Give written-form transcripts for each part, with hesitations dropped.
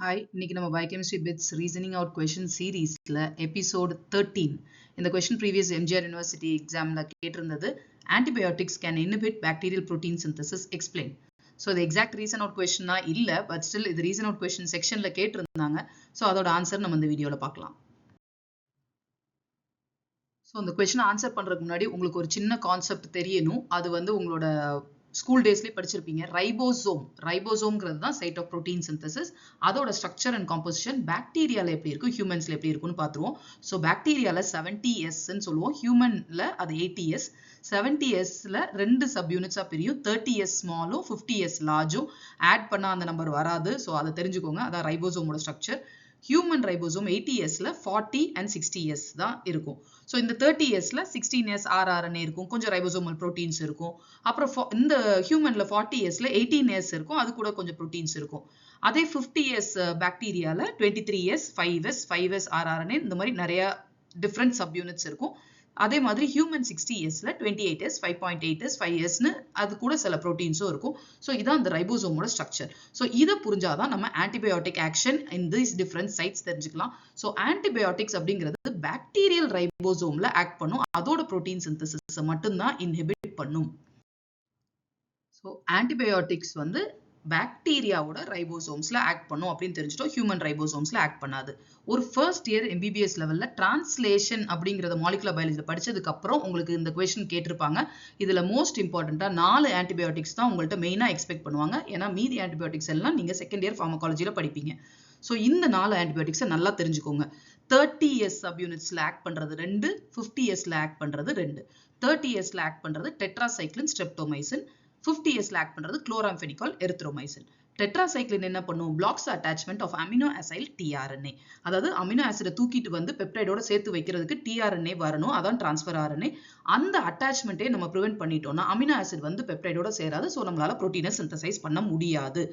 Hi, இன்னைக்கு நம்ம biochemistry bits reasoning out question சீரீஸ்ல எபிசோட் 13. இந்த கொஸ்டின் ப்ரீவியஸ் எம்ஜிஆர் யூனிவர்சிட்டி எக்ஸாம்ல கேட்டிருந்தது. Antibiotics can inhibit bacterial protein synthesis explain. So இது எக்ஸாக்ட் ரீசன் அவுட் கொஸ்டினா இல்லை, பட் ஸ்டில் இது ரீசன் அவுட் கொஸ்டின் செக்ஷன்ல கேட்டிருந்தாங்க. ஸோ அதோட ஆன்சர் நம்ம இந்த வீடியோல பார்க்கலாம். ஸோ இந்த கொஸ்டின் ஆன்சர் பண்றதுக்கு முன்னாடி உங்களுக்கு ஒரு சின்ன கான்செப்ட் தெரியணும். அது வந்து உங்களோட ஸ்கூல் டேஸ்லேயே படிச்சிருப்பீங்க. ரைபோசோம்ங்கிறது தான் சைட் ஆஃப் புரோட்டீன் சிந்தசிஸ். அதோட ஸ்ட்ரக்சர் அண்ட் காம்போசிஷன் பாக்டீரியால எப்படி இருக்கும், ஹியூமன்ஸ்ல எப்படி இருக்கும்னு பார்த்துருவோம். ஸோ பாக்டீரியால 70S சொல்லுவோம், ஹியூமன்ல அது 80S. 70Sல 2 சப் யூனிட்ஸா பிரியும். 30S ஸ்மாலும் 50S லார்ஜும். ஆட் பண்ணா அந்த நம்பர் வராது. ஸோ அதை தெரிஞ்சுக்கோங்க. அதான் ரைபோசோமோட ஸ்ட்ரக்சர். ஹியூமன் ரைபோசோம் 80Sல 40 and 60S தான் இருக்கும். ஸோ இந்த 30Sல 16S rRNA இருக்கும், கொஞ்சம் ரைபோசோமல் ப்ரோட்டீன்ஸ் இருக்கும். அப்புறம் இந்த ஹியூமன்ல 40Sல 18S இருக்கும், அது கூட கொஞ்சம் ப்ரோட்டீன்ஸ் இருக்கும். அதே 50S பாக்டீரியால 23S 5S rRNA இந்த மாதிரி நிறைய டிஃப்ரெண்ட் சப் யூனிட்ஸ் இருக்கும். அதே மாதிரி ஹியூமன் 60Sல 28S 5.8S 5Sன்னு அது கூட சில ப்ரோட்டீன்ஸும் இருக்கும். ஸோ இதான் அந்த ரைபோசோமோட ஸ்ட்ரக்சர். ஸோ இதை புரிஞ்சாதான் நம்ம antibiotic action in these different sites தெரிஞ்சுக்கலாம். ஸோ ஆன்டிபயோட்டிக்ஸ் அப்படிங்கிறது பாக்டீரியல் ரைபோசோம்ல ஆக்ட் பண்ணும், அதோட ப்ரோட்டீன் சிந்தசிஸை மட்டும்தான் இன்ஹிபிட் பண்ணும். ஸோ ஆன்டிபயோட்டிக்ஸ் வந்து பாக்டீரியாவோட ரைபோசோம்ஸ்ல ஆக்ட் பண்ணும் அப்படின்னு தெரிஞ்சுட்டோம், ஹியூமன் ரைபோசோம்ஸ்ல ஆக்ட் பண்ணாது. ஒரு ஃபர்ஸ்ட் இயர் MBBS லெவல்ல டிரான்ஸ்லேஷன் அப்படிங்கறத மாலிகுலர் பயாலஜில படிச்சதுக்கு அப்புறம் உங்களுக்கு இந்த கொஸ்டின் கேட்டிருப்பாங்க. இதுல மோஸ்ட் இம்பார்ட்டண்டா 4 ஆன்டிபயோட்டிக்ஸ் தான் உங்கள்ட்ட மெயினா எக்ஸ்பெக்ட் பண்ணுவாங்க. ஏன்னா மீதி ஆன்டிபயோட்டிக்ஸ் எல்லாம் நீங்க செகண்ட் இயர் ஃபார்மகாலஜில படிப்பீங்க. ஸோ இந்த 4 ஆன்டிபயோட்டிக்ஸை நல்லா தெரிஞ்சுக்கோங்க. 30S சப்யூனிட்ஸ்ல ஆக்ட் பண்றது 2, 50Sல ஆக்ட் பண்றது 2. 30Sல ஆக்ட் பண்றது டெட்ராசைக்ளின் ஸ்ட்ரெப்டோமைசின், 50Sல ஆக்ட் பண்றது குளோராம்பெனிகால் எரித்ரோமைசின். டெட்ராசைக்ளின் என்ன பண்ணும், blocks attachment of amino acyl tRNA. அதாவது அமினோ ஆசிடை தூக்கிட்டு வந்து பெப்டைடோட சேர்த்து வைக்கிறதுக்கு tRNA வரணும், அதான் டிரான்ஸ்ஃபர் RNA. அந்த அட்டாச்மெண்ட்டே நம்ம ப்ரிவென்ட் பண்ணிட்டோம்னா அமினோ ஆசிட் வந்து பெப்டைடோட சேராது. ஸோ நம்மளால புரோட்டீனை சிந்தசைஸ் பண்ண முடியாது.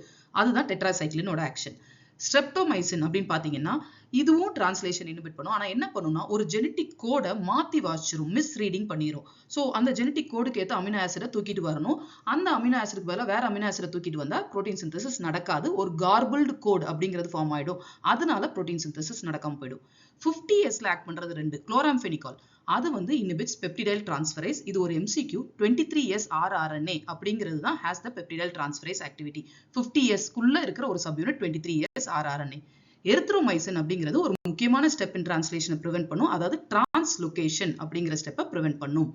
அதுதான் டெட்ராசைக்ளினோட ஆக்ஷன். ஸ்ட்ரெப்டோமைசின் அப்படின்னு பாத்தீங்கன்னா இதுவும் டிரான்ஸ்லேஷன் இன்ஹிபிட் பண்ணும். ஆனா என்ன பண்ணும்னா ஒரு ஜெனடிக் கோடை மாத்தி வாசிச்சிரும், மிஸ் ரீடிங் பண்ணிரும். ஸோ அந்த ஜெனடிக் கோடுக்கு ஏற்ற அமினோ ஆசிடை தூக்கிட்டு வரணும். அந்த அமினோ ஆசிடுக்கு பதிலாக வேற அமினோ ஆசிடை தூக்கிட்டு வந்தா புரோட்டீன் சிந்தசிஸ் நடக்காது, ஒரு கார்பிள்டு கோட் அப்படிங்கிறது ஃபார்ம் ஆயிடும். அதனால புரோட்டீன் சிந்தசிஸ் நடக்காம போயிடும். 50Sல ஆக்ட் பண்றது 2, குளோராம்பெனிகால். அது வந்து இன்ஹிபிட்ஸ் பெப்டிடைல் டிரான்ஸ்ஃபரேஸ். இது ஒரு MCQ. 23S rRNA அப்படிங்கிறது தான் ஹேஸ் த பெப்டிடைல் டிரான்ஸ்ஃபரேஸ் ஆக்டிவிட்டி. 50Sக்குள்ள இருக்கிற ஒரு சப்யூனிட் 23S rRNA. எரித்ரோமைசின் அப்படிங்கிறது ஒரு முக்கியமான ஸ்டெப் இன் டிரான்ஸ்லேஷனை ப்ரிவென்ட் பண்ணும், அதாவது டிரான்ஸ்லோகேஷன் அப்படிங்கிற ஸ்டெப்பை ப்ரிவென்ட் பண்ணும்.